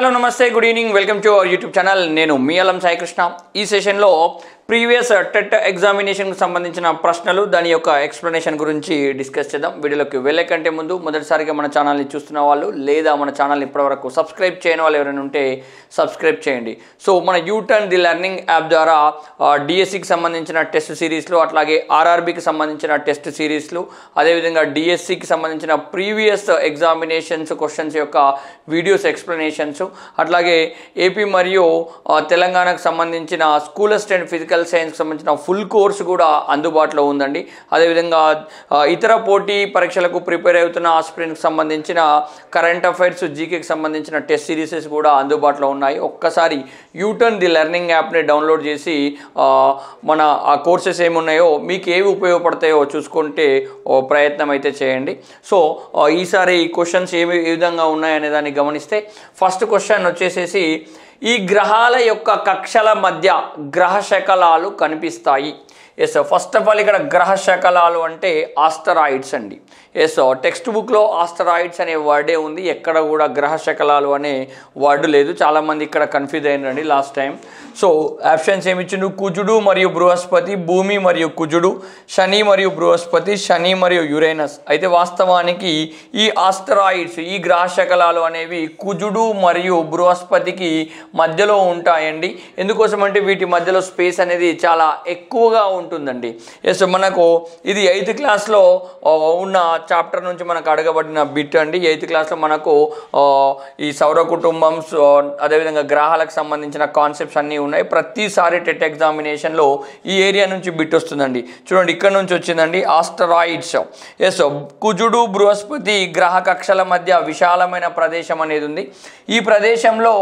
Hello నమస్తే good evening welcome to our YouTube channel. నేను మీ అల్లం సాయి కృష్ణ. ఈ సెషన్లో ప్రీవియస్ టెట్ ఎగ్జామినేషన్కి సంబంధించిన ప్రశ్నలు దాని యొక్క ఎక్స్ప్లెనేషన్ గురించి డిస్కస్ చేద్దాం. వీడియోలోకి వెళ్ళే కంటే ముందు మొదటిసారిగా మన ఛానల్ని చూస్తున్న వాళ్ళు లేదా మన ఛానల్ని ఇప్పటివరకు సబ్స్క్రైబ్ చేయని వాళ్ళు ఎవరైనా ఉంటే సబ్స్క్రైబ్ చేయండి. సో మన యూటర్న్ ది లెర్నింగ్ యాప్ ద్వారా డిఎస్సికి సంబంధించిన టెస్ట్ సిరీస్లు, అట్లాగే ఆర్ఆర్బికి సంబంధించిన టెస్ట్ సిరీస్లు, అదేవిధంగా డిఎస్సికి సంబంధించిన ప్రీవియస్ ఎగ్జామినేషన్స్ క్వశ్చన్స్ యొక్క వీడియోస్ ఎక్స్ప్లెనేషన్స్, అట్లాగే ఏపీ మరియు తెలంగాణకు సంబంధించిన స్కూల్ అసిస్టెంట్ ఫిజికల్ సైన్స్కి సంబంధించిన ఫుల్ కోర్సు కూడా అందుబాటులో ఉందండి. అదేవిధంగా ఇతర పోటీ పరీక్షలకు ప్రిపేర్ అవుతున్న ఆస్పిరెంట్కి సంబంధించిన కరెంట్ అఫైర్స్, జీకేకి సంబంధించిన టెస్ట్ సిరీసెస్ కూడా అందుబాటులో ఉన్నాయి. ఒక్కసారి యూటర్న్ ది లెర్నింగ్ యాప్ని డౌన్లోడ్ చేసి మన ఆ కోర్సెస్ ఏమున్నాయో మీకు ఏవి ఉపయోగపడతాయో చూసుకుంటే ప్రయత్నం అయితే చేయండి. సో ఈసారి ఈ క్వశ్చన్స్ ఏ విధంగా ఉన్నాయనే దాన్ని గమనిస్తే ఫస్ట్ క్వశ్చన్ వచ్చేసేసి, ఈ గ్రహాల యొక్క కక్షల మధ్య గ్రహ శకలాలు కనిపిస్తాయి. ఎస్, ఫస్ట్ ఆఫ్ ఆల్ ఇక్కడ గ్రహ శకలాలు అంటే ఆస్టరాయిడ్స్ అండి. ఎస్, టెక్స్ట్ బుక్లో ఆస్టరాయిడ్స్ అనే వర్డే ఉంది, ఎక్కడ కూడా గ్రహ శకలాలు అనే వర్డ్ లేదు. చాలామంది ఇక్కడ కన్ఫ్యూజ్ అయినండి లాస్ట్ టైం. సో ఆప్షన్స్ ఏమిచ్చిండు? కుజుడు మరియు బృహస్పతి, భూమి మరియు కుజుడు, శని మరియు బృహస్పతి, శని మరియు యురేనస్. అయితే వాస్తవానికి ఈ ఆస్టరాయిడ్స్, ఈ గ్రహ శకలాలు అనేవి కుజుడు మరియు బృహస్పతికి మధ్యలో ఉంటాయండి. ఎందుకోసం అంటే వీటి మధ్యలో స్పేస్ అనేది చాలా ఎక్కువగా ఉంటుందండి. ఎస్, మనకు ఇది 8th క్లాస్లో ఉన్న చాప్టర్ నుంచి మనకు అడగబడిన బిట్ అండి. 8th క్లాస్లో మనకు ఈ సౌర కుటుంబం, అదేవిధంగా గ్రహాలకు సంబంధించిన కాన్సెప్ట్స్ అన్నీ ఉన్నాయి. ప్రతిసారి టెట్ ఎగ్జామినేషన్లో ఈ ఏరియా నుంచి బిట్ వస్తుందండి. చూడండి, ఇక్కడ నుంచి వచ్చిందండి ఆస్టరాయిడ్స్. ఎస్, కుజుడు బృహస్పతి గ్రహ కక్షల మధ్య విశాలమైన ప్రదేశం అనేది ఉంది. ఈ ప్రదేశంలో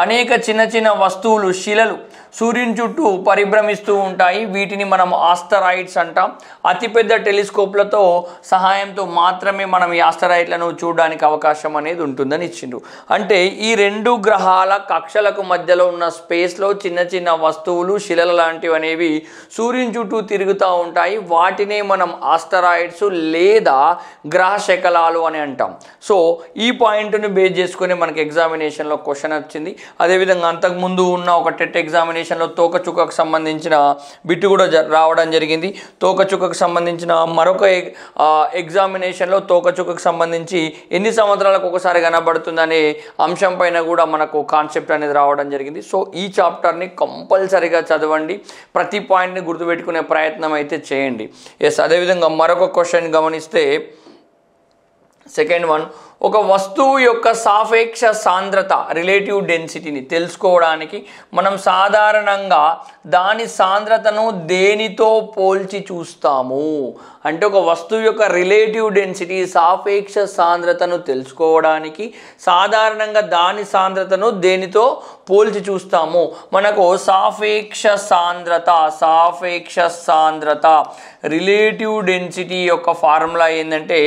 అనేక చిన్న చిన్న వస్తువులు, శిలలు సూర్యుని చుట్టూ పరిభ్రమిస్తూ ఉంటాయి. వీటిని మనం ఆస్టరాయిడ్స్ అంటాం. అతిపెద్ద టెలిస్కోప్లతో సహాయంతో మాత్రమే మనం ఈ ఆస్టరాయిడ్లను చూడడానికి అవకాశం అనేది ఉంటుందని ఇచ్చిండు. అంటే ఈ రెండు గ్రహాల కక్షలకు మధ్యలో ఉన్న స్పేస్లో చిన్న చిన్న వస్తువులు, శిలలు లాంటివి అనేవి సూర్యుని చుట్టూ తిరుగుతూ ఉంటాయి. వాటినే మనం ఆస్టరాయిడ్స్ లేదా గ్రహ శకలాలు అని అంటాం. సో ఈ పాయింట్ను బేస్ చేసుకుని మనకి ఎగ్జామినేషన్లో క్వశ్చన్ వచ్చింది. అదేవిధంగా అంతకుముందు ఉన్న ఒక టెట్ ఎగ్జామినేషన్లో తోకచుక్కకు సంబంధించిన బిట్టు కూడా రావడం జరిగింది. తోకచుక్కకు సంబంధించిన మరొక ఎగ్జామినేషన్లో తోకచుక్కకు సంబంధించి ఎన్ని సంవత్సరాలకు ఒకసారి కనబడుతుందనే అంశం పైన కూడా మనకు కాన్సెప్ట్ అనేది రావడం జరిగింది. సో ఈ చాప్టర్ని కంపల్సరీగా చదవండి, ప్రతి పాయింట్ని గుర్తుపెట్టుకునే ప్రయత్నం అయితే చేయండి. ఎస్, అదేవిధంగా మరొక క్వశ్చన్ గమనిస్తే సెకండ్ వన్, ఒక వస్తువు యొక్క సాపేక్ష సాంద్రత, రిలేటివ్ డెన్సిటీని తెలుసుకోవడానికి మనం సాధారణంగా దాని సాంద్రతను దేనితో పోల్చి చూస్తాము? అంటే ఒక వస్తువు యొక్క రిలేటివ్ డెన్సిటీ, సాపేక్ష సాంద్రతను తెలుసుకోవడానికి సాధారణంగా దాని సాంద్రతను దేనితో పోల్చి చూస్తాము? మనకు సాపేక్ష సాంద్రత రిలేటివ్ డెన్సిటీ యొక్క ఫార్ములా ఏంటంటే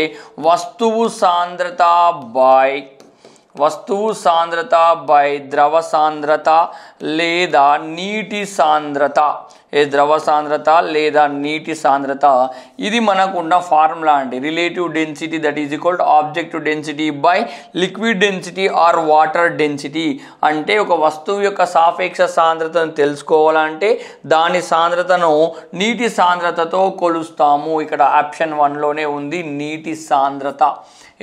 వస్తువు సాంద్రత బై ద్రవ సాంద్రత లేదా నీటి సాంద్రత. ద్రవ సాంద్రత లేదా నీటి సాంద్రత, ఇది మనకు ఉన్న ఫార్ములా అండి. Relative density that is equal to objective density by liquid density or water density. అంటే ఒక వస్తువు యొక్క సాపేక్ష సాంద్రతను తెలుసుకోవాలంటే దాని సాంద్రతను నీటి సాంద్రతతో కొలుస్తాము. ఇక్కడ ఆప్షన్ 1లోనే ఉంది నీటి సాంద్రత.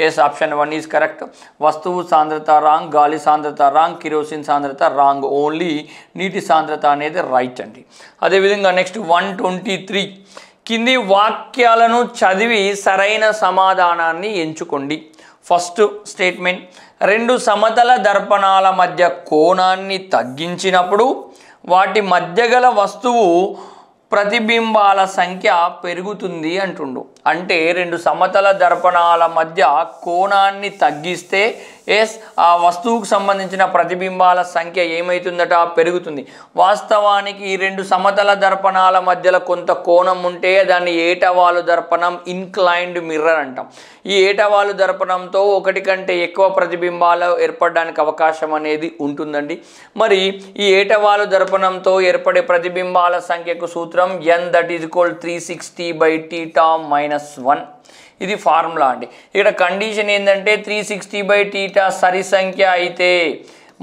Yes, option 1 is correct. వస్తువు సాంద్రత రాంగ్, గాలి సాంద్రత రాంగ్, కిరోసిన్ సాంద్రత రాంగ్, ఓన్లీ నీటి సాంద్రత అనేది రైట్ అండి. అదేవిధంగా నెక్స్ట్ 123, కింది వాక్యాలను చదివి సరైన సమాధానాన్ని ఎంచుకోండి. ఫస్ట్ స్టేట్మెంట్, రెండు సమతల దర్పణాల మధ్య కోణాన్ని తగ్గించినప్పుడు వాటి మధ్య గల వస్తువు ప్రతిబింబాల సంఖ్య పెరుగుతుంది అంటుండు. అంటే రెండు సమతల దర్పణాల మధ్య కోణాన్ని తగ్గిస్తే ఎస్, ఆ వస్తువుకు సంబంధించిన ప్రతిబింబాల సంఖ్య ఏమవుతుందట? పెరుగుతుంది. వాస్తవానికి ఈ రెండు సమతల దర్పణాల మధ్యలో కొంత కోణం ఉంటే దాన్ని ఏటవాలు దర్పణం, ఇన్క్లైన్డ్ మిర్రర్ అంటాం. ఈ ఏటవాలు దర్పణంతో ఒకటి కంటే ఎక్కువ ప్రతిబింబాలు ఏర్పడడానికి అవకాశం అనేది ఉంటుందండి. మరి ఈ ఏటవాలు దర్పణంతో ఏర్పడే ప్రతిబింబాల సంఖ్యకు సూత్రం n దట్ ఈజ్ ఈక్వల్ 360/θ-1. ఇది ఫార్ములా అండి. ఇక్కడ కండిషన్ ఏంటంటే 360/θ సరి సంఖ్య అయితే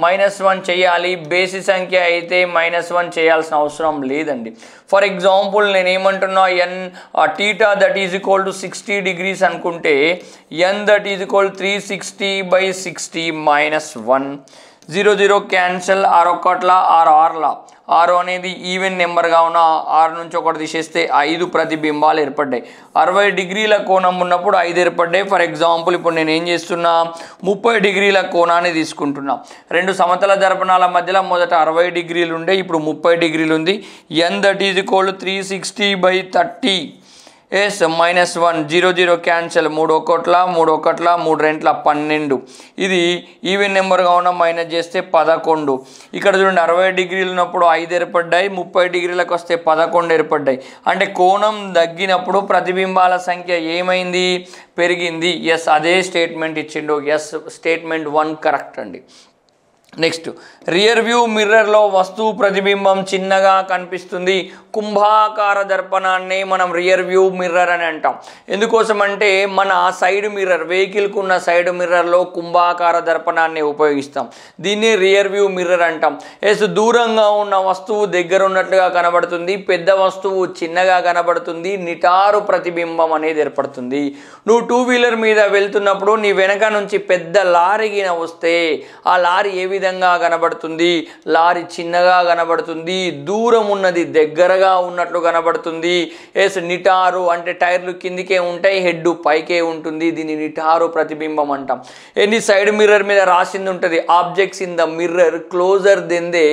-1 చేయాలి. బేసి సంఖ్య అయితే -1 చేయాల్సిన అవసరం లేదండి. ఫర్ ఎగ్జాంపుల్ నేను ఏమంటున్నా, θ that is equal to 60 degrees అనుకుంటే n that is equal 360/60 -1. 0 0 cancel, 6 ఒకట్ల 6 6ల 6 అనేది ఈవెన్ నెంబర్గా ఉన్న 6 నుంచి ఒకటి తీసేస్తే 5 ప్రతిబింబాలు ఏర్పడ్డాయి. 60 degrees కోణం ఉన్నప్పుడు 5 ఏర్పడ్డాయి. ఫర్ ఎగ్జాంపుల్ ఇప్పుడు నేను ఏం చేస్తున్నా, 30 degrees కోణాన్ని తీసుకుంటున్నా. రెండు సమతల దర్పణాల మధ్యలో మొదట 60 degrees ఉండే, ఇప్పుడు 30 degrees ఉంది. n దట్ ఈజ్ ఈక్వల్ 360/30 ఎస్ -1. 0 0 క్యాన్సల్, 3 ఒకట్ల 3 ఒకట్ల 3 రెంట్ల 12. ఇది ఈవెన్ నెంబర్గా ఉన్న మైనస్ చేస్తే 11. ఇక్కడ చూడండి 60 degrees ఉన్నప్పుడు 5 ఏర్పడ్డాయి, 30 degrees వస్తే 11 ఏర్పడ్డాయి. అంటే కోణం తగ్గినప్పుడు ప్రతిబింబాల సంఖ్య ఏమైంది, పెరిగింది. ఎస్ అదే స్టేట్మెంట్ ఇచ్చిండు. ఎస్ స్టేట్మెంట్ 1 కరెక్ట్ అండి. నెక్స్ట్, రియర్ వ్యూ మిర్రర్లో వస్తువు ప్రతిబింబం చిన్నగా కనిపిస్తుంది. కుంభాకార దర్పణాన్ని మనం రియర్ వ్యూ మిర్రర్ అని అంటాం. ఎందుకోసం అంటే మన సైడ్ మిర్రర్, వెహికల్కు ఉన్న సైడ్ మిర్రర్లో కుంభాకార దర్పణాన్ని ఉపయోగిస్తాం. దీన్ని రియర్ వ్యూ మిర్రర్ అంటాం. ఎస్ దూరంగా ఉన్న వస్తువు దగ్గర ఉన్నట్లుగా కనబడుతుంది, పెద్ద వస్తువు చిన్నగా కనబడుతుంది, నిటారు ప్రతిబింబం అనేది ఏర్పడుతుంది. నువ్వు 2-wheeler మీద వెళ్తున్నప్పుడు నీ వెనక నుంచి పెద్ద లారీ వస్తే ఆ లారీ ఏ విధంగా కనబడుతుంది, లారీ చిన్నగా కనబడుతుంది, దూరం ఉన్నది దగ్గరగా ఉన్నట్లు కనబడుతుంది. ఎస్ నిటారు అంటే టైర్లు కిందికే ఉంటాయి, హెడ్ పైకే ఉంటుంది. దీన్ని నిటారు ప్రతిబింబం అంటాం. ఎన్ని సైడ్ మిర్రర్ మీద రాసింది ఉంటుంది, objects in the mirror closer then they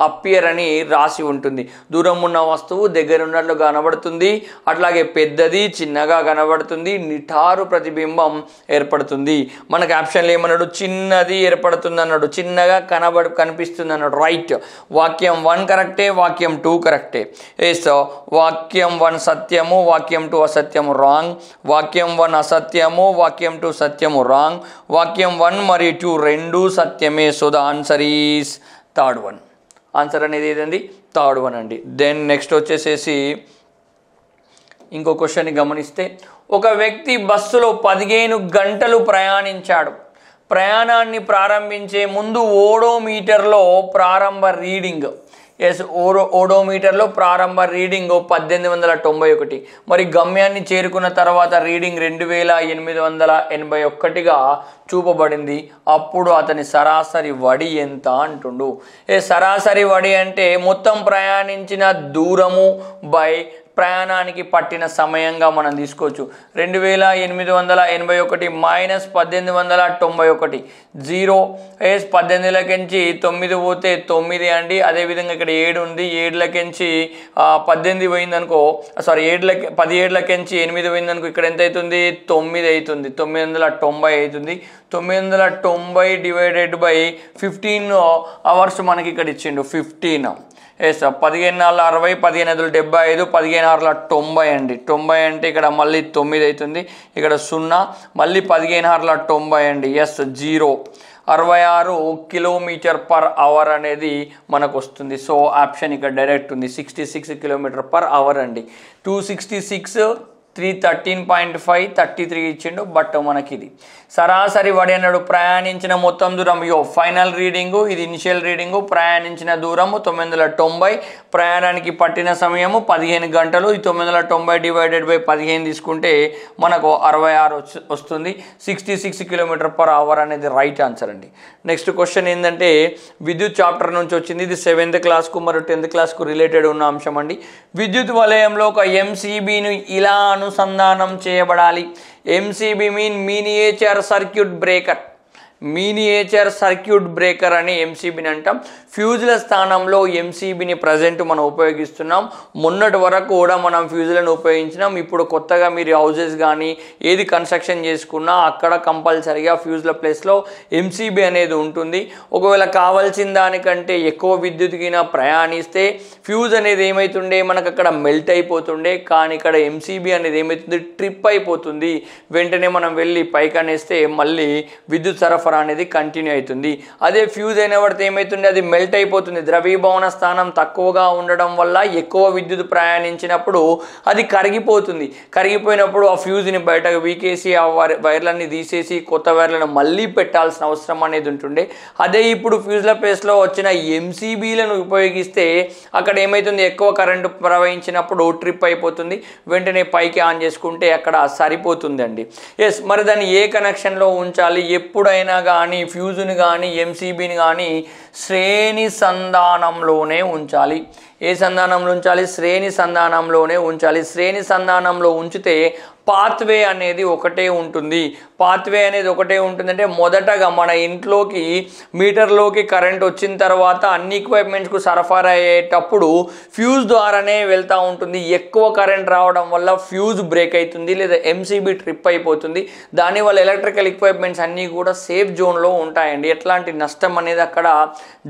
appear అని రాసి ఉంటుంది. దూరం ఉన్న వస్తువు దగ్గర ఉన్నట్లు కనబడుతుంది, అట్లాగే పెద్దది చిన్నగా కనబడుతుంది, నిటారు ప్రతిబింబం ఏర్పడుతుంది. మనకు ఆప్షన్లు ఏమన్నాడు, చిన్నది ఏర్పడుతుంది అన్నాడు, చిన్నగా కనిపిస్తుంది అన్నాడు. రైట్. వాక్యం 1 కరెక్టే, వాక్యం 2 కరెక్టే. ఎస్ వాక్యం 1 సత్యము, వాక్యం 2 అసత్యము. రాంగ్. వాక్యం 1 అసత్యము, వాక్యం 2 సత్యము. రాంగ్. వాక్యం 1 మరియు 2 రెండు సత్యమే. So the answer is third one. Answer అనేది ఏదండి, థర్డ్ వన్ అండి. దెన్ నెక్స్ట్ వచ్చేసేసి ఇంకో క్వశ్చన్ని గమనిస్తే, ఒక వ్యక్తి బస్సులో 15 గంటలు ప్రయాణించాడు. ప్రయాణాన్ని ప్రారంభించే ముందు ఓడోమీటర్లో ప్రారంభ రీడింగ్, ఎస్ ఓడోమీటర్లో ప్రారంభ రీడింగ్ 1891. మరి గమ్యాన్ని చేరుకున్న తర్వాత రీడింగ్ 2881గా చూపబడింది. అప్పుడు అతని సరాసరి వడి ఎంత అంటుండు. సరాసరి వడి అంటే మొత్తం ప్రయాణించిన దూరము బై ప్రయాణానికి పట్టిన సమయంగా మనం తీసుకోవచ్చు. 2881 మైనస్ 1891. 0 18లకించి 9 పోతే 9 అండి. అదేవిధంగా ఇక్కడ 7 ఉంది, 7లకించి 18 పోయింది అనుకో, సారీ 17లకించి 8 పోయింది అనుకో, ఇక్కడ ఎంత అవుతుంది, 9 అవుతుంది. 990 అవుతుంది. 990 డివైడెడ్ బై 15 అవర్స్ మనకి ఇక్కడ ఇచ్చిండు. 15 ఎస్ 15 × 60, 15 × 75, 15 × 90 అండి. 90 అంటే ఇక్కడ మళ్ళీ 9 అవుతుంది, ఇక్కడ 0, మళ్ళీ 15 × 90 అండి. ఎస్ 0 66 km/h అనేది మనకు వస్తుంది. సో ఆప్షన్ ఇక్కడ డైరెక్ట్ ఉంది, 66 km/h అండి. 266 313.5 33 ఇచ్చిండు. బట్ మనకి ఇది సరాసరి వడి అన్నాడు. ప్రయాణించిన మొత్తం దూరం ఫైనల్ రీడింగు, ఇది ఇనిషియల్ రీడింగు. ప్రయాణించిన దూరము 990, ప్రయాణానికి పట్టిన సమయము 15 గంటలు. ఈ 990 డివైడెడ్ బై 15 తీసుకుంటే మనకు 66 వస్తుంది. 66 km/h అనేది రైట్ ఆన్సర్ అండి. నెక్స్ట్ క్వశ్చన్ ఏంటంటే విద్యుత్ చాప్టర్ నుంచి వచ్చింది. ఇది 7th క్లాస్కు మరియు 10th క్లాస్కు రిలేటెడ్ ఉన్న అంశం అండి. విద్యుత్ వలయంలో ఒక ఎంసీబీను ఇలా అనుసంధానం చేయబడాలి. MCB mean miniature circuit breaker. Miniature circuit breaker అని ఎంసీబీని అంటాం. ఫ్యూజుల స్థానంలో ఎంసీబీని ప్రజెంట్ మనం ఉపయోగిస్తున్నాం. మొన్నటి వరకు కూడా మనం ఫ్యూజులను ఉపయోగించినాం. ఇప్పుడు కొత్తగా మీరు హౌజెస్ కానీ ఏది కన్స్ట్రక్షన్ చేసుకున్నా అక్కడ కంపల్సరీగా ఫ్యూజుల ప్లేస్లో ఎంసీబీ అనేది ఉంటుంది. ఒకవేళ కావాల్సిన దానికంటే ఎక్కువ విద్యుత్కిన ప్రయాణిస్తే ఫ్యూజ్ అనేది ఏమవుతుండే, మనకు అక్కడ మెల్ట్ అయిపోతుండే. కానీ ఇక్కడ ఎంసీబీ అనేది ఏమవుతుంది, ట్రిప్ అయిపోతుంది. వెంటనే మనం వెళ్ళి పైకి అనేస్తే మళ్ళీ విద్యుత్ సరఫరా సరఫరా అనేది కంటిన్యూ అవుతుంది. అదే ఫ్యూజ్ అయిన పడితే ఏమవుతుంది, అది మెల్ట్ అయిపోతుంది. ద్రవీభవన స్థానం తక్కువగా ఉండడం వల్ల ఎక్కువ విద్యుత్ ప్రయాణించినప్పుడు అది కరిగిపోతుంది. కరిగిపోయినప్పుడు ఆ ఫ్యూజ్ని బయటకు వీకేసి ఆ వైర్లన్నీ తీసేసి కొత్త వైర్లను మళ్ళీ పెట్టాల్సిన అవసరం అనేది ఉంటుండే. అదే ఇప్పుడు ఫ్యూజ్ల ప్లేస్లో వచ్చిన ఎంసీబీలను ఉపయోగిస్తే అక్కడ ఏమవుతుంది, ఎక్కువ కరెంటు ప్రవహించినప్పుడు ట్రిప్ అయిపోతుంది. వెంటనే పైకి ఆన్ చేసుకుంటే అక్కడ సరిపోతుందండి. ఎస్, మరి దాన్ని ఏ కనెక్షన్లో ఉంచాలి? ఎప్పుడైనా కానీ ఫ్యూజ్ని కానీ ఎంసీబీని కానీ శ్రేణి సంధానంలోనే ఉంచాలి. ఏ సంధానంలో ఉంచాలి? శ్రేణి సంధానంలోనే ఉంచాలి. శ్రేణి సంధానంలో ఉంచితే పాత్వే అనేది ఒకటే ఉంటుంది. పాత్వే అనేది ఒకటే ఉంటుందంటే మొదటగా మన ఇంట్లోకి మీటర్లోకి కరెంట్ వచ్చిన తర్వాత అన్ని ఎక్విప్మెంట్స్కు సరఫరా అయ్యేటప్పుడు ఫ్యూజ్ ద్వారానే వెళ్తూ ఉంటుంది. ఎక్కువ కరెంట్ రావడం వల్ల ఫ్యూజ్ బ్రేక్ అవుతుంది లేదా ఎంసీబీ ట్రిప్ అయిపోతుంది. దానివల్ల ఎలక్ట్రికల్ ఎక్విప్మెంట్స్ అన్నీ కూడా సేఫ్ జోన్లో ఉంటాయండి. ఎట్లాంటి నష్టం అనేది అక్కడ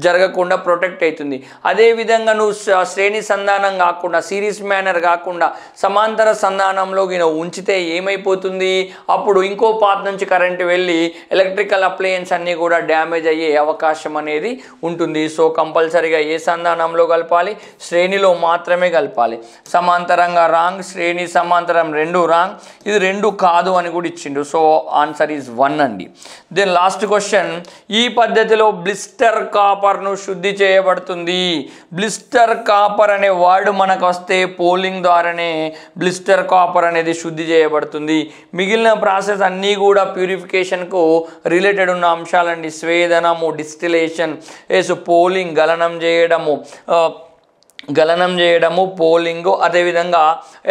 జరగకుండా ప్రొటెక్ట్ అవుతుంది. అదేవిధంగా నువ్వు శ్రేణి సంధానం కాకుండా, సిరీస్ మేనర్ కాకుండా సమాంతర సంధానంలో ఉంచితే ఏమైపోతుంది, అప్పుడు ఇంకో పాత్ నుంచి కరెంట్ వెళ్ళి ఎలక్ట్రికల్ అప్లయన్స్ అన్నీ కూడా డ్యామేజ్ అయ్యే అవకాశం అనేది ఉంటుంది. సో కంపల్సరీగా ఏ సంధానంలో కలపాలి? శ్రేణిలో మాత్రమే కలపాలి. సమాంతరంగా రాంగ్, శ్రేణి సమాంతరం రెండు రాంగ్, ఇది రెండు కాదు అని కూడా ఇచ్చిండు. సో ఆన్సర్ ఈజ్ 1 అండి. దెన్ లాస్ట్ క్వశ్చన్, ఈ పద్ధతిలో బ్లిస్టర్ కాపర్ను శుద్ధి చేయబడుతుంది. బ్లిస్టర్ కాపర్ అనే వర్డ్ మనకు వస్తే పోలింగ్ ద్వారానే బ్లిస్టర్ కాపర్ అనేది శుద్ధి చేయబడుతుంది. మిగిలిన ప్రాసెస్ అన్నీ కూడా ప్యూరిఫికేషన్కు రిలేటెడ్ ఉన్న అంశాలండి. స్వేదనము, డిస్టిలేషన్, పోలింగ్ గలనం చేయడము, పోలింగు, అదేవిధంగా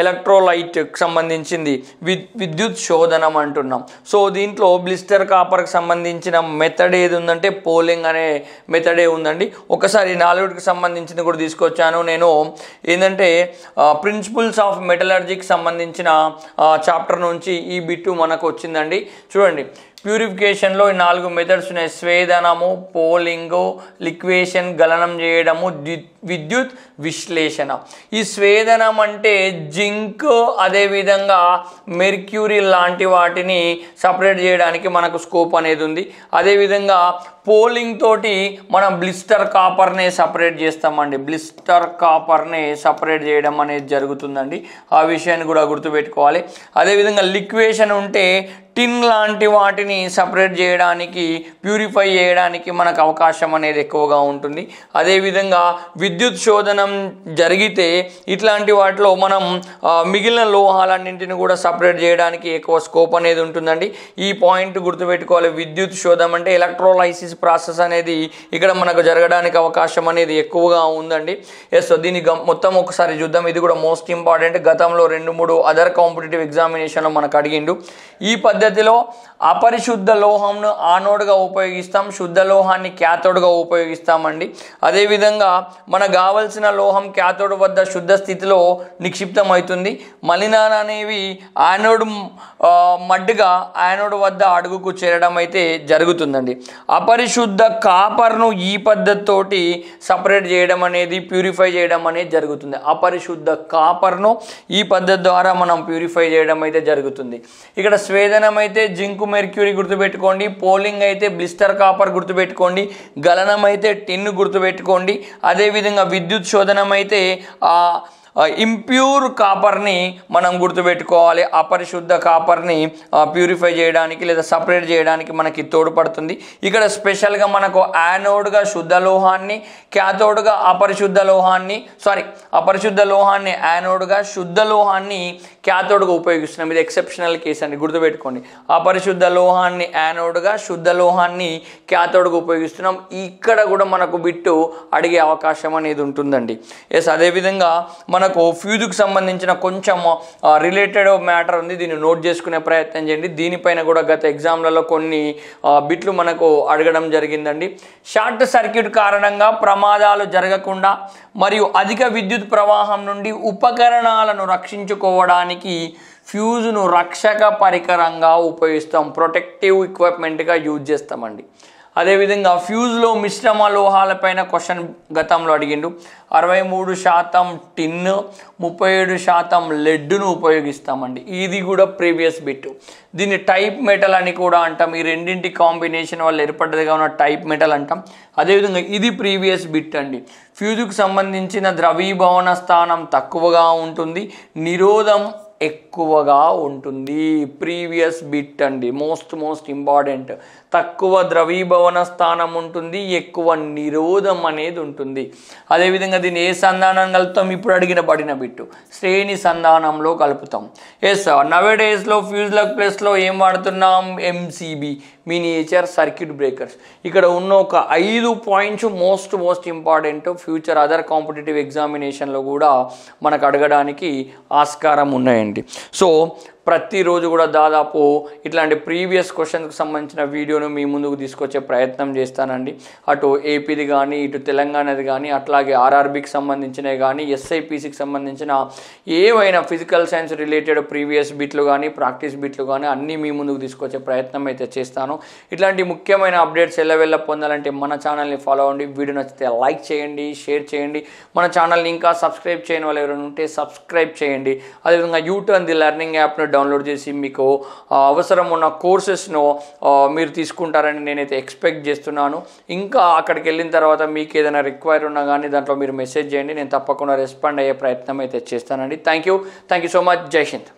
ఎలక్ట్రోలైట్కి సంబంధించింది విద్యుత్ శోధనం అంటున్నాం. సో దీంట్లో బ్లిస్టర్ కాపర్కి సంబంధించిన మెథడ్ ఏది ఉందంటే పోలింగ్ అనే మెథడే ఉందండి. ఒకసారి 4కి సంబంధించింది కూడా తీసుకొచ్చాను నేను. ఏంటంటే ప్రిన్సిపల్స్ ఆఫ్ మెటలర్జీకి సంబంధించిన చాప్టర్ నుంచి ఈ బిట్టు మనకు వచ్చిందండి. చూడండి, ప్యూరిఫికేషన్లో 4 మెథడ్స్ ఉన్నాయి. స్వేదనము, పోలింగు, లిక్వేషన్, గలనం చేయడము, విద్యుత్ విశ్లేషణ. ఈ స్వేదనం అంటే జింక్, అదేవిధంగా మెర్క్యూరీ లాంటి వాటిని సపరేట్ చేయడానికి మనకు స్కోప్ అనేది ఉంది. అదేవిధంగా పోలింగ్ తోటి మనం బ్లిస్టర్ కాపర్నే సపరేట్ చేస్తామండి. బ్లిస్టర్ కాపర్నే సపరేట్ చేయడం అనేది జరుగుతుందండి. ఆ విషయాన్ని కూడా గుర్తుపెట్టుకోవాలి. అదేవిధంగా లిక్వేషన్ ఉంటే టిన్ లాంటి వాటిని సపరేట్ చేయడానికి, ప్యూరిఫై చేయడానికి మనకు అవకాశం అనేది ఎక్కువగా ఉంటుంది. అదేవిధంగా విద్యుత్ శోధనం జరిగితే ఇట్లాంటి వాటిలో మనం మిగిలిన లోహాలన్నింటిని కూడా సపరేట్ చేయడానికి ఎక్కువ స్కోప్ అనేది ఉంటుందండి. ఈ పాయింట్ గుర్తుపెట్టుకోవాలి. విద్యుత్ శోధనం అంటే ఎలక్ట్రోలైసిస్ ప్రాసెస్ అనేది ఇక్కడ మనకు జరగడానికి అవకాశం అనేది ఎక్కువగా ఉందండి. ఎస్, దీన్ని మొత్తం ఒకసారి చూద్దాం. ఇది కూడా మోస్ట్ ఇంపార్టెంట్. గతంలో 2-3 అదర్ కాంపిటేటివ్ ఎగ్జామినేషన్లో మనకు అడిగిండు. ఈ పద్ధతిలో అపరిశుద్ధ లోహంను ఆనోడ్గా ఉపయోగిస్తాం, శుద్ధ లోహాన్ని క్యాథోడ్గా ఉపయోగిస్తామండి. అదేవిధంగా మనకు కావలసిన లోహం క్యాథోడ్ వద్ద శుద్ధ స్థితిలో నిక్షిప్తం అవుతుంది. మలినాలు అనేవి యానోడ్ మడ్డుగా యానోడ్ వద్ద అడుగుకు చేరడం అయితే జరుగుతుందండి. అపరిశుద్ధ కాపర్ను ఈ పద్ధతితోటి సపరేట్ చేయడం అనేది, ప్యూరిఫై చేయడం అనేది జరుగుతుంది. అపరిశుద్ధ కాపర్ను ఈ పద్ధతి ద్వారా మనం ప్యూరిఫై చేయడం అయితే జరుగుతుంది. ఇక్కడ స్వేదనం అయితే జింకు, మెర్క్యూరీ గుర్తుపెట్టుకోండి. పోలింగ్ అయితే బ్లిస్టర్ కాపర్ గుర్తుపెట్టుకోండి. గలనం అయితే టిన్ గుర్తుపెట్టుకోండి. అదేవిధంగా విద్యుత్ శోధనం అయితే ఇంప్యూర్ కాపర్ని మనం గుర్తుపెట్టుకోవాలి. అపరిశుద్ధ కాపర్ని ప్యూరిఫై చేయడానికి లేదా సపరేట్ చేయడానికి మనకి తోడ్పడుతుంది. ఇక్కడ స్పెషల్గా మనకు యానోడ్గా శుద్ధ లోహాన్ని, క్యాథోడ్గా అపరిశుద్ధ లోహాన్ని యానోడ్గా, శుద్ధ లోహాన్ని క్యాథోడ్గా ఉపయోగిస్తున్నాం. ఇది ఎక్సెప్షనల్ కేసు అండి, గుర్తుపెట్టుకోండి. అపరిశుద్ధ లోహాన్ని యానోడ్గా, శుద్ధ లోహాన్ని క్యాథోడ్గా ఉపయోగిస్తున్నాం. ఇక్కడ కూడా మనకు బిట్టు అడిగే అవకాశం అనేది ఉంటుందండి. ఎస్, అదేవిధంగా మనకు ఫ్యూజ్కి సంబంధించిన కొంచెం రిలేటెడ్ మ్యాటర్ ఉంది. దీన్ని నోట్ చేసుకునే ప్రయత్నం చేయండి. దీనిపైన కూడా గత ఎగ్జామ్లలో కొన్ని బిట్లు మనకు అడగడం జరిగిందండి. షార్ట్ సర్క్యూట్ కారణంగా ప్రమాదాలు జరగకుండా మరియు అధిక విద్యుత్ ప్రవాహం నుండి ఉపకరణాలను రక్షించుకోవడానికి ఫ్యూజ్ను రక్షక పరికరంగా ఉపయోగిస్తాం, ప్రొటెక్టివ్ ఎక్విప్మెంట్గా యూజ్ చేస్తామండి. అదేవిధంగా ఫ్యూజ్లో మిశ్రమ లోహాలపైన క్వశ్చన్ గతంలో అడిగిండు. 63% టిన్, 37% లెడ్ను ఉపయోగిస్తామండి. ఇది కూడా ప్రీవియస్ బిట్. దీన్ని టైప్ మెటల్ అని కూడా అంటాం. ఈ రెండింటి కాంబినేషన్ వల్ల ఏర్పడ్డదిగా ఉన్న టైప్ మెటల్ అంటాం. అదేవిధంగా ఇది ప్రీవియస్ బిట్ అండి. ఫ్యూజ్కు సంబంధించిన ద్రవీభవన స్థానం తక్కువగా ఉంటుంది, నిరోధం ఎక్కువగా ఉంటుంది. ప్రీవియస్ బిట్ అండి, మోస్ట్ ఇంపార్టెంట్. తక్కువ ద్రవీభవన స్థానం ఉంటుంది, ఎక్కువ నిరోధం అనేది ఉంటుంది. అదేవిధంగా దీన్ని ఏ సంధానం కలుపుతాం? ఇప్పుడు అడిగిన పడిన బిట్టు శ్రేణి సంధానంలో కలుపుతాం. ఎస్, నవేడేస్లో ఫ్యూజ్ల ప్లేస్లో ఏం వాడుతున్నాం? MCB, miniature circuit breakers. ఇక్కడ ఉన్న ఒక 5 points most important. Future other competitive ఎగ్జామినేషన్లో కూడా మనకు అడగడానికి ఆస్కారం ఉన్నాయండి. సో ప్రతిరోజు కూడా దాదాపు ఇట్లాంటి ప్రీవియస్ క్వశ్చన్కి సంబంధించిన వీడియోను మీ ముందుకు తీసుకొచ్చే ప్రయత్నం చేస్తానండి. అటు ఏపీది కానీ, ఇటు తెలంగాణది కానీ, అట్లాగే RRBకి సంబంధించినవి కానీ, SIPCకి సంబంధించిన ఏవైనా ఫిజికల్ సైన్స్ రిలేటెడ్ ప్రీవియస్ బిట్లు కానీ, ప్రాక్టీస్ బిట్లు కానీ అన్నీ మీ ముందుకు తీసుకొచ్చే ప్రయత్నం అయితే చేస్తాను. ఇట్లాంటి ముఖ్యమైన అప్డేట్స్ ఎల్లవెల్ల పొందాలంటే మన ఛానల్ని ఫాలో అవ్వండి. వీడియో నచ్చితే లైక్ చేయండి, షేర్ చేయండి. మన ఛానల్ని ఇంకా సబ్స్క్రైబ్ చేయని వాళ్ళు ఎవరైనా ఉంటే సబ్స్క్రైబ్ చేయండి. అదేవిధంగా యూటర్న్ ది లెర్నింగ్ యాప్ను డౌన్లోడ్ చేసి మీకు అవసరం ఉన్న కోర్సెస్ను మీరు తీసుకుంటారని నేనైతే ఎక్స్పెక్ట్ చేస్తున్నాను. ఇంకా అక్కడికి వెళ్ళిన తర్వాత మీకు ఏదైనా రిక్వైర్ ఉన్నా కానీ దాంట్లో మీరు మెసేజ్ చేయండి, నేను తప్పకుండా రెస్పాండ్ అయ్యే ప్రయత్నం అయితే చేస్తానండి. Thank you so much. జై హింద్.